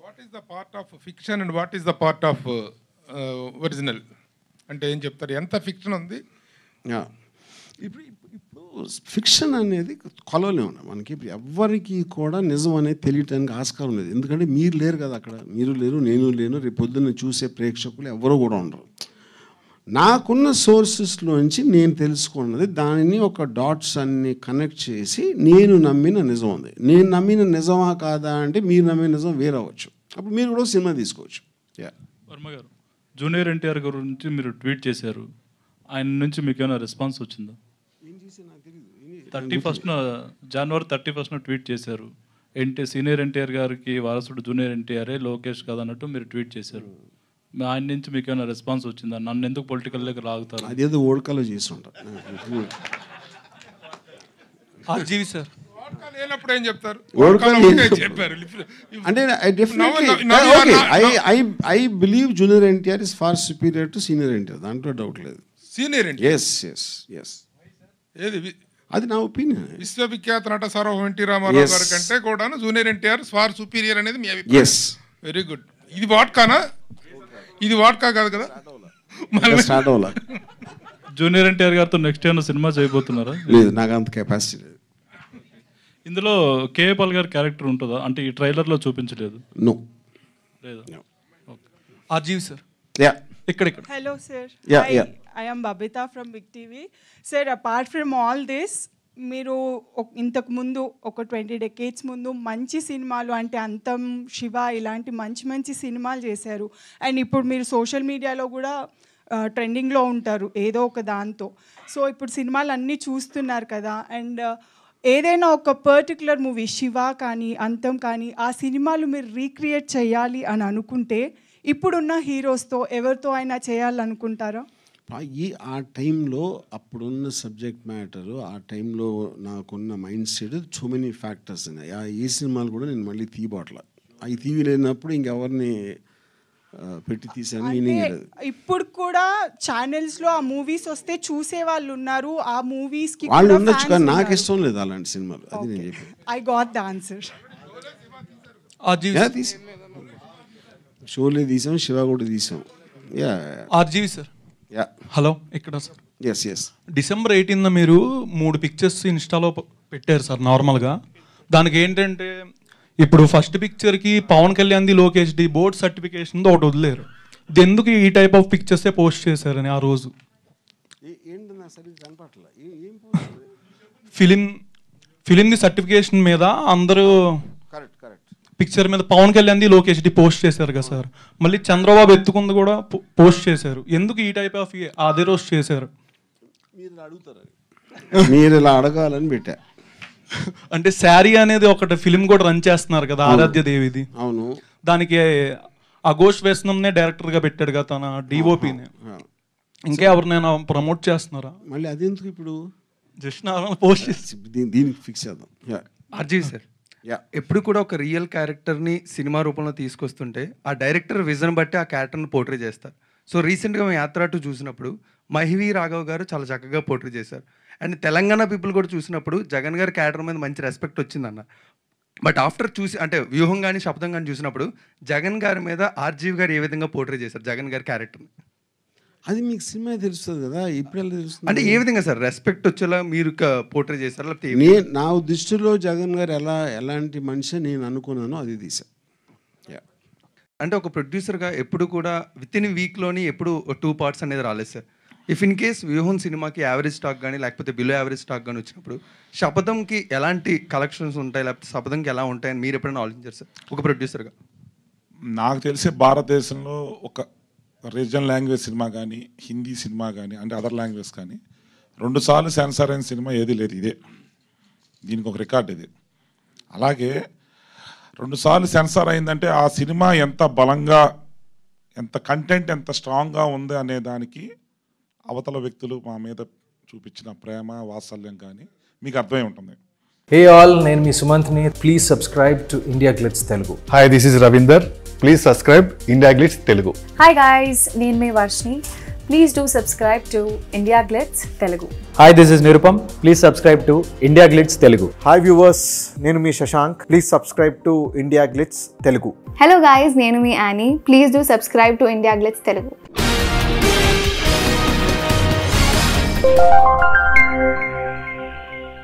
What is the part of fiction and what is the part of original అంటే ఏం చెప్తారు? ఎంత fiction ఉంది? ఇప్పుడు ఫిక్షన్ అనేది కొలవలే ఉన్నాయి మనకి. ఇప్పుడు ఎవ్వరికి కూడా నిజం అనేది తెలియటానికి ఆస్కారం లేదు. ఎందుకంటే మీరు లేరు కదా అక్కడ, మీరు లేరు, నేను లేను, రేపు పొద్దున్న చూసే ప్రేక్షకులు ఎవరూ కూడా ఉండరు. నాకున్న సోర్సెస్లోంచి నేను తెలుసుకున్నది, దానిని ఒక డాట్స్ అన్ని కనెక్ట్ చేసి నేను నమ్మిన నిజం ఉంది. నేను నమ్మిన నిజమా కాదా అంటే మీరు నమ్మిన నిజం వేరవచ్చు. అప్పుడు మీరు కూడా సినిమా తీసుకోవచ్చు. వర్మ గారు, జూనియర్ ఎన్టీఆర్ గురించి మీరు ట్వీట్ చేశారు, ఆయన నుంచి మీకు ఏమైనా రెస్పాన్స్ వచ్చిందా? 31st జనవరి 31st ట్వీట్ చేశారు, సీనియర్ ఎన్టీఆర్ గారికి వారసుడు జూనియర్ ఎన్టీఆరే, లోకేష్ కాదు అన్నట్టు మీరు ట్వీట్ చేశారు. ఆయన నుంచి మీకు ఏమైనా రెస్పాన్స్ వచ్చిందా? నన్ను ఎందుకు పొలిటికల్లోకి లాగుతారు? అదేదో ఓడకలో చేసి ఉంటారు. ఆర్జీవి సార్ లేనప్పుడు ఏం చెప్తారు? అంటే I believe junior NTR is far superior to senior NTR, దాంట్లో డౌట్ లేదు. సీనియర్ ఎన్టీఆర్, ఎస్ ఏది అది నా ఒపీనియన్. విశ్వవిఖ్యాత నట సార్వభౌమ ఎన్టీ రామారావు గారి కంటే కూడా జూనియర్ ఎన్టీఆర్ ఫార్ సుపీరియర్ అనేది మీ అభిప్రాయం? Very good. ఇది వాట్కానా? ఇది వాట్కా కాదు కదా. జూనియర్ ఎన్టీఆర్ గారితో నెక్స్ట్ ఏమైనా సినిమా చేయబోతున్నారా? లేదు, నాకు అంత కెపాసిటీ లేదు. ఇందులో కేఏ పాల్ గారి క్యారెక్టర్ ఉంటుందా? అంటే ఈ ట్రైలర్లో చూపించలేదు. నో లేదా? ఆర్జీవి సార్ ఇక్కడ. Hello sir. I am Babita from Big TV. Sir, apart from all this, మీరు ఇంతకు ముందు ఒక 20 decades ముందు మంచి సినిమాలు అంటే అంతం, శివ ఇలాంటి మంచి మంచి సినిమాలు చేశారు. అండ్ ఇప్పుడు మీరు సోషల్ మీడియాలో కూడా ట్రెండింగ్లో ఉంటారు ఏదో ఒక దాంతో. సో ఇప్పుడు సినిమాలు అన్నీ చూస్తున్నారు కదా, అండ్ ఏదైనా ఒక పర్టికులర్ మూవీ శివ కానీ అంతం కానీ ఆ సినిమాలు మీరు రీక్రియేట్ చేయాలి అని అనుకుంటే ఇప్పుడున్న హీరోస్తో ఎవరితో అయినా చేయాలనుకుంటారా? ఆ టైంలో అప్పుడున్న సబ్జెక్ట్ మ్యాటరు, ఆ టైంలో నాకున్న mind set, so many factors ఉన్నాయి. ఏ సినిమాలు కూడా నేను మళ్ళీ తీయబోట్ల. అవి తీయలేనప్పుడు ఇంకెవరిని పెట్టి తీసాను. ఇప్పుడు కూడా ఛానల్స్లో ఆ మూవీస్ వస్తే చూసే వాళ్ళు ఉన్నారు, ఆ మూవీస్కి వాళ్ళు ఉండొచ్చు, కానీ నాకు ఇష్టం లేదు అలాంటి సినిమాలు. అది నేను చెప్పాను. I got the answer. Sholay తీసాం, శివ కూడా తీసాం. ఆర్జీవి సార్ హలో ఇక్కడ సార్. ఎస్ December 18th మీరు 3 పిక్చర్స్ ఇన్స్టాలో పెట్టారు సార్. నార్మల్గా దానికి ఏంటంటే ఇప్పుడు ఫస్ట్ పిక్చర్కి పవన్ కళ్యాణ్ది, లోకేష్ది బోర్డ్ సర్టిఫికేషన్ది ఒకటి వదిలేరు. ఎందుకు ఈ టైప్ ఆఫ్ పిక్చర్సే పోస్ట్ చేశారని ఆ రోజు? ఫిలింది సర్టిఫికేషన్ మీద అందరూ పిక్చర్ మీద పవన్ కళ్యాణ్ది, లోకేష్ది పోస్ట్ చేశారు కదా సార్. మళ్ళీ చంద్రబాబు ఎత్తుకుంది కూడా పోస్ట్ చేశారు. ఎందుకు ఈ టైప్ ఆఫ్ అదే రోజు చేశారు? మీరు ఇలా అడగాలని పెట్టా. అంటే శారీ అనేది ఒకటి ఫిలిం కూడా రన్ చేస్తున్నారు కదా, ఆరాధ్య దేవిది. అవును, దానికి అఘోష్ వేస్నంనే డైరెక్టర్గా పెట్టాడు కదా తన డిఓపిని. ఇంకా ఎవరినైనా ప్రమోట్ చేస్తున్నారా? మళ్ళీ అదెందుకు ఇప్పుడు? జస్ట్ నార్మల్ పోస్ట్ దీనికి ఫిక్స్ చేద్దాం. అర్జీ సార్, ఎప్పుడు కూడా ఒక రియల్ క్యారెక్టర్ని సినిమా రూపంలో తీసుకొస్తుంటే ఆ డైరెక్టర్ విజన్ బట్టి ఆ క్యారెక్టర్ని పోర్ట్రే చేస్తారు. సో రీసెంట్గా మేము యాత్ర 2 చూసినప్పుడు మహివి రాఘవ్ గారు చాలా చక్కగా పోర్ట్రే చేశారు. అండ్ తెలంగాణ పీపుల్ కూడా చూసినప్పుడు జగన్ గారి క్యారెక్టర్ మీద మంచి రెస్పెక్ట్ వచ్చిందన్న. బట్ ఆఫ్టర్ చూసి అంటే వ్యూహం కానీ శబ్దం కానీ చూసినప్పుడు జగన్ గారి మీద ఆర్జీవి గారు ఏ విధంగా పోర్ట్రే చేశారు జగన్ గారి క్యారెక్టర్ని, అది మీకు సినిమా తెలుస్తుంది కదా. ఇప్పుడు ఎలా తెలుస్తుంది అంటే ఏ విధంగా సార్ రెస్పెక్ట్ వచ్చేలా మీరు పోర్ట్రే చేశారు? లేకపోతే నా దృష్టిలో జగన్ గారు ఎలాంటి మనిషి నేను అనుకున్నానో అది తీశాను. అంటే ఒక ప్రొడ్యూసర్గా ఎప్పుడు కూడా విత్ ఇన్ వీక్లోని ఎప్పుడు 2 parts అనేది రాలేదు సార్. ఇఫ్ ఇన్ కేస్ వ్యూహం సినిమాకి యావరేజ్ స్టాక్ కానీ లేకపోతే బిలో యావరేజ్ స్టాక్ కానీ వచ్చినప్పుడు శపథంకి ఎలాంటి కలెక్షన్స్ ఉంటాయి, లేకపోతే శపథంకి ఎలా ఉంటాయని మీరు ఎప్పుడైనా ఆలోచించారు సార్ ఒక ప్రొడ్యూసర్గా? నాకు తెలిసి భారతదేశంలో ఒక రీజనల్ లాంగ్వేజ్ సినిమా కానీ, హిందీ సినిమా కానీ, అంటే అదర్ లాంగ్వేజ్ కానీ 2 సార్లు సెన్సార్ అయిన సినిమా ఏది లేదు. ఇదే దీనికి ఒక రికార్డ్ ఇది. అలాగే 2 సార్లు సెన్సార్ అయిందంటే ఆ సినిమా ఎంత బలంగా, ఎంత కంటెంట్ ఎంత స్ట్రాంగ్గా ఉంది అనే దానికి అవతల వ్యక్తులు మా మీద చూపించిన ప్రేమ, వాత్సల్యం కానీ మీకు అర్థమై ఉంటుంది. Hey all, నేను మీ సుమంత్ని. Please subscribe to India Glitz Telugu. Hi, this is Ravinder. Please subscribe India Glitz Telugu. Hi guys, నేను మీ Varshini. Please do subscribe to India Glitz Telugu. Hi, this is Nirupam. Please subscribe to India Glitz Telugu. Hi viewers, నేను మీ Shashank. Please subscribe to India Glitz Telugu. Hello guys, నేను మీ Annie. Please do subscribe to India Glitz Telugu.